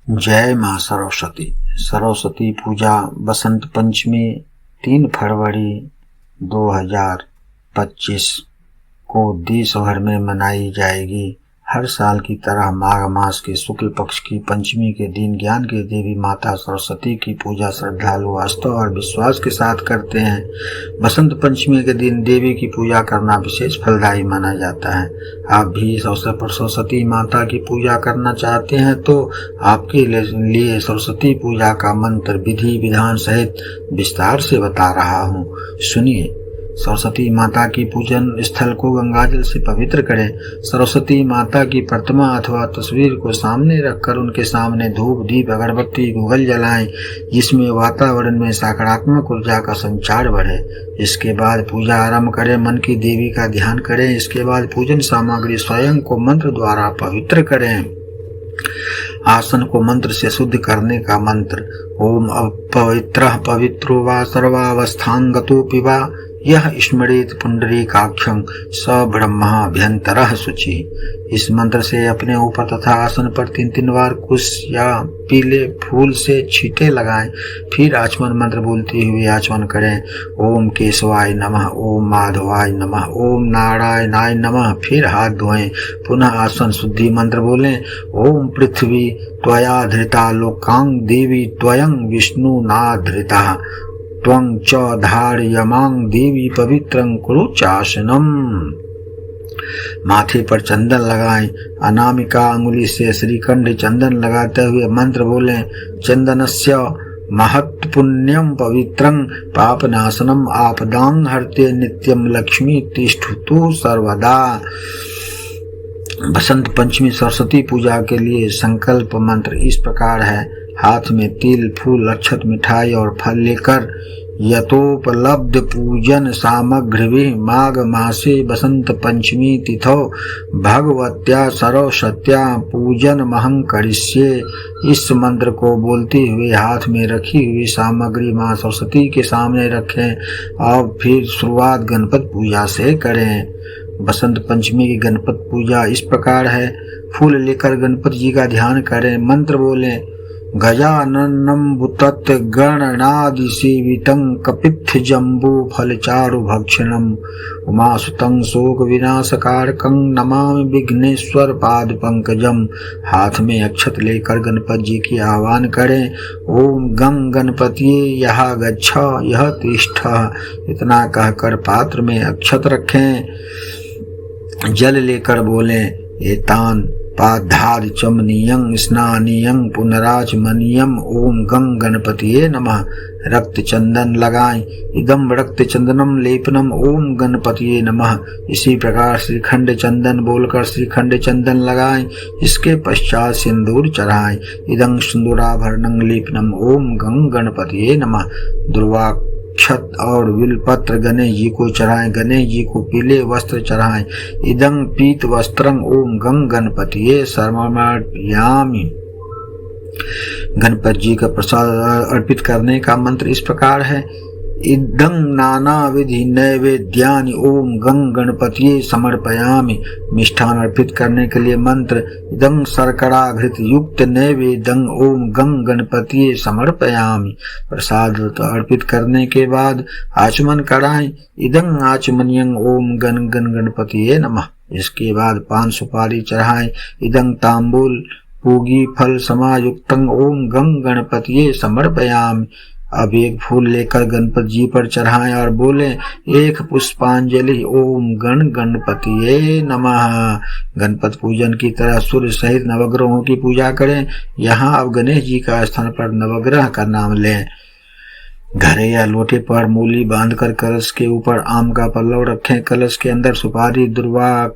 जय मां सरस्वती। सरस्वती पूजा बसंत पंचमी 3 फरवरी 2025 को देश भर में मनाई जाएगी। हर साल की तरह माघ मास के शुक्ल पक्ष की पंचमी के दिन ज्ञान की देवी माता सरस्वती की पूजा श्रद्धालु आस्था और विश्वास के साथ करते हैं। बसंत पंचमी के दिन देवी की पूजा करना विशेष फलदायी माना जाता है। आप भी इस अवसर पर सरस्वती माता की पूजा करना चाहते हैं तो आपके लिए सरस्वती पूजा का मंत्र विधि विधान सहित विस्तार से बता रहा हूँ, सुनिए। सरस्वती माता की पूजन स्थल को गंगाजल से पवित्र करें। सरस्वती माता की प्रतिमा अथवा तस्वीर को सामने रखकर उनके सामने धूप दीप अगरबत्ती गूगल जलाएं, जिसमें वातावरण में सकारात्मक ऊर्जा का संचार बढ़े। इसके बाद पूजा आरंभ करें। मन की देवी का ध्यान करें। इसके बाद पूजन सामग्री स्वयं को मंत्र द्वारा पवित्र करें। आसन को मंत्र से शुद्ध करने का मंत्र। ओम अपवित्रः पवित्रो वा सर्वावस्थांगतोऽपि वा यह स्मरेत पुंडरीकाक्षं स ब्रह्माभ्यंतरः शुचि। इस मंत्र से अपने ऊपर तथा आसन पर 3 बार कुश या पीले फूल से छींटे लगाएं। फिर आचमन मंत्र बोलते हुए आचमन करें। ओम केशवाय नमः, ओम माधवाय नमः, ओम नारायणाय नमः। फिर हाथ धोएं। पुनः आसन शुद्धि मंत्र बोलें। ओम पृथ्वी त्वया धृता लोकांग देवी त्वयं विष्णु नाधृता त्वं च धारयमां देवी पवित्रं कुरु चासनम। माथे पर चंदन लगाएं। अनामिका अंगुली से श्रीखंड चंदन लगाते हुए मंत्र बोलें। चंदनस्य महत् पुण्यम पवित्रं पापनाशनम आपदां हरते नित्यम लक्ष्मी तिष्ठतु सर्वदा। बसंत पंचमी सरस्वती पूजा के लिए संकल्प मंत्र इस प्रकार है। हाथ में तिल फूल अक्षत मिठाई और फल लेकर यथोपलब्ध पूजन सामग्री माघ मासे बसंत पंचमी तिथौ भगवत्या सरस्वत्या पूजन महं करिष्ये। इस मंत्र को बोलते हुए हाथ में रखी हुई सामग्री मां सरस्वती के सामने रखें और फिर शुरुआत गणपति पूजा से करें। बसंत पंचमी की गणपति पूजा इस प्रकार है। फूल लेकर गणपति जी का ध्यान करें। मंत्र बोलें। गजाननं भूतत् गणनादि सेवितं कपित्थ जम्बू फलचारु भक्षणम् उमासुतं शोक विनाशकारकं नमामि विघ्नेश्वर पाद पंकजम। हाथ में अक्षत लेकर गणपति जी की आह्वान करें। ओम गं गणपतिये यह गच्छ यह तिष्ठ। इतना कहकर पात्र में अक्षत रखें। जल लेकर बोलें। एतान पाधाद चमनीयं स्नानीयं पुनराचमनीयं ओम गं गणपतिये नमः। रक्त चंदन लगाएं। इदम रक्त चंदनम लेपनम ओम गणपतिये नमः। इसी प्रकार श्रीखंड चंदन बोलकर श्रीखंड चंदन लगाएं। इसके पश्चात सिंदूर चढ़ाएं। इदं सिंदूराभरणं लेपनम ओम गं गणपतिये नमः। दुर्वाक्षत और विलपत्र गणेश जी को चढ़ाएं। गणेश जी को पीले वस्त्र चढ़ाएं। इदं पीत वस्त्रं ओम गं गणपतिये समर्पयामि। गणपति जी का प्रसाद अर्पित करने का मंत्र इस प्रकार है। इदं नाना विधि नैवेद्यानि ओम गं गणपतिये समर्पयामि। मिष्ठान अर्पित करने के लिए मंत्र। इदं शर्कराघृत युक्त नैवेद्यं ओम गं गणपतिये समर्पयामि। प्रसाद अर्पित करने के बाद आचमन कराएं। इदं आचमनीयं ओम गण गणपतिये नमः। इसके बाद पान सुपारी चढ़ाएं। इदं तांबूल पूगी फल समायुक्तं ओम गं गणपतिये समर्पयामि। अब एक फूल लेकर गणपति जी पर चढ़ाएं और बोलें। एक पुष्पांजलि ओम गण गणपतिये नमः। गणपति पूजन की तरह सूर्य सहित नवग्रहों की पूजा करें। यहाँ अब गणेश जी का स्थान पर नवग्रह का नाम लें। घड़े या लोटे पर मूली बांधकर कलश के ऊपर आम का पल्लव रखें। कलश के अंदर सुपारी दुर्वा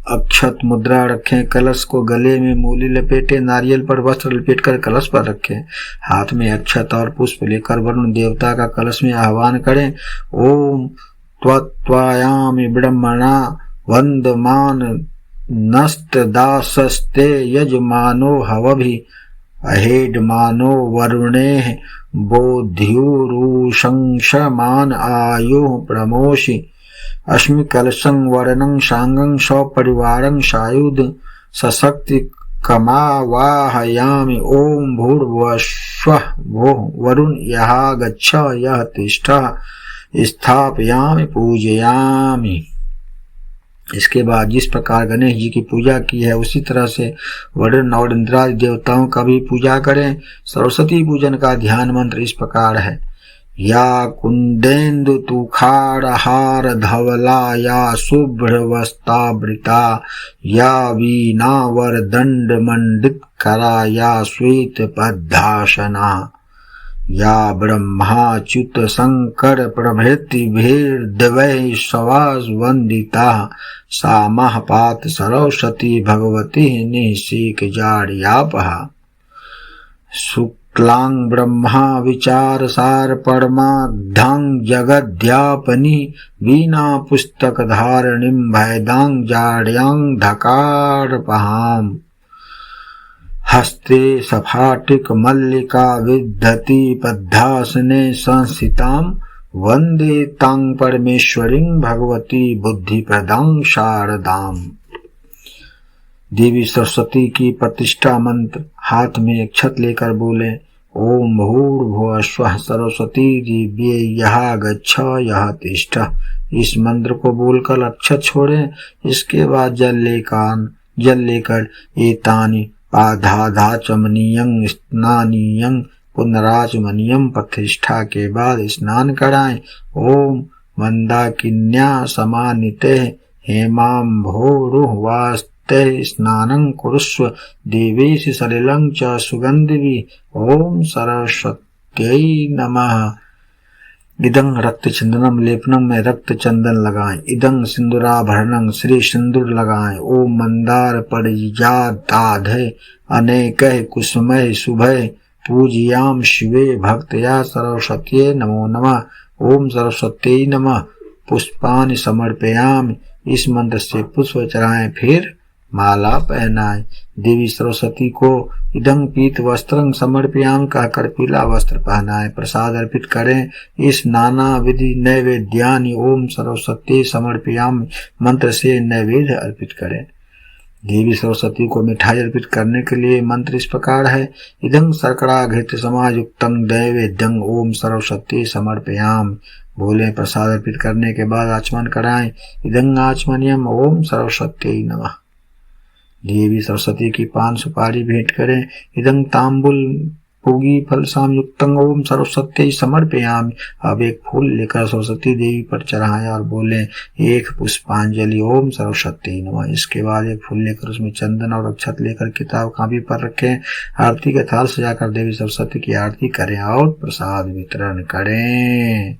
अक्षत मुद्रा रखें। कलश को गले में मूली लपेटे। नारियल पर वस्त्र लपेटकर कलश पर रखें। हाथ में अक्षत और पुष्प लेकर वरुण देवता का कलश में आह्वान करें। ओम त्वत्वायामि ब्रह्मणा वंदमान नस्त दासस्ते यजमानो हवभि अहेडमानो वरुणे बोध्युरुशंसमान आयु प्रमोषि। अस्मि कलशं वरणं सांगं सपरिवारं सायुध सशक्ति कमावाहयामि ओम भूर्भुवस्वः भुः वरुण यः गच्छ यः तिष्ठः स्थापयामि पूजयामि। इसके बाद जिस प्रकार गणेश जी की पूजा की है उसी तरह से वरुण और इंद्रादि देवताओं का भी पूजा करें। सरस्वती पूजन का ध्यान मंत्र इस प्रकार है। या कुंदेन्दु तुखारहार धवला या शुभ्रवस्त्रावृता या वीणावर दंड मंडित करा या श्वेत पद्मासना या ब्रह्माच्युत शंकर प्रभृति भेर्दवै सवास वंदिता सा महपात सरस्वती भगवती निःशीक जाड्यापहा। शुक्लांग ब्रह्मा विचार सार परमाद्धांग जगद्यापनी वीणा पुस्तक धारणिम भयदांग जाड्यांग धकारपहाम। हस्ते सफाटिक मल्लिका विद्धति पद्मासने संस्थितां वंदे तां परमेश्वरीं भगवती बुद्धिप्रदां शारदाम्। देवी सरस्वती की प्रतिष्ठा मंत्र। हाथ में एक छत लेकर बोले ओम भूर्भुवस्वः सरस्वती दिव्ये यः गच्छ यः तिष्ठः। इस मंत्र को बोलकर अक्षत छोड़े। इसके बाद जल लेकर एतानि पाधाधाचमनीयं स्नानीयं पुनराचमनीयं प्रतिष्ठा के बाद स्नान कराएं। ओम मंदाकिन्या समानिते हेमाम्भोरुह वास्ते स्नानं कुरुष्व देवेश सलिलं च सुगन्धिभिः। ओम सरस्वत्यै नमः। इदं रक्त चंदनम लेपनम में रक्त चंदन लगाएं। इदं सिंदूराभरणं श्री सिंदूर लगाएं। ओम मंदार परिजाताधे अनेकैः कुसुमैः शुभैः पूजयाम शिवे भक्तया सरस्वत्यै नमो नमः। ओम सरस्वत्यै नमः। पुष्पानि समर्पयामि। इस मंत्र से पुष्प चढ़ाएं फिर माला पहनाएं। देवी सरस्वती को इदं पीत वस्त्रं समर्पयामि कहकर पीला वस्त्र पहनाएं। प्रसाद अर्पित करें। इस नाना विधि नैवेद्यानि ओम सरस्वती समर्पयामि मंत्र से नैवेद्य अर्पित करें। देवी सरस्वती को मिठाई अर्पित करने के लिए मंत्र इस प्रकार है। इदं शर्करा घृत समायुक्तं नैवेद्यं ओम सरस्वती समर्पयामि। बोले प्रसाद अर्पित करने के बाद आचमन कराएं। इदं आचमनीयम ओम सरस्वती नमः। देवी सरस्वती की पान सुपारी भेंट करें। इदं तांबुल पूगी फल संयुक्तं ओम सरस्वती समर्पयामि। अब एक फूल लेकर सरस्वती देवी पर चढ़ाएं और बोले एक पुष्पांजलि ओम सरस्वती नमः। इसके बाद एक फूल लेकर उसमें चंदन और अक्षत लेकर किताब कापी पर रखें। आरती के थाल सजाकर देवी सरस्वती की आरती करें और प्रसाद वितरण करें।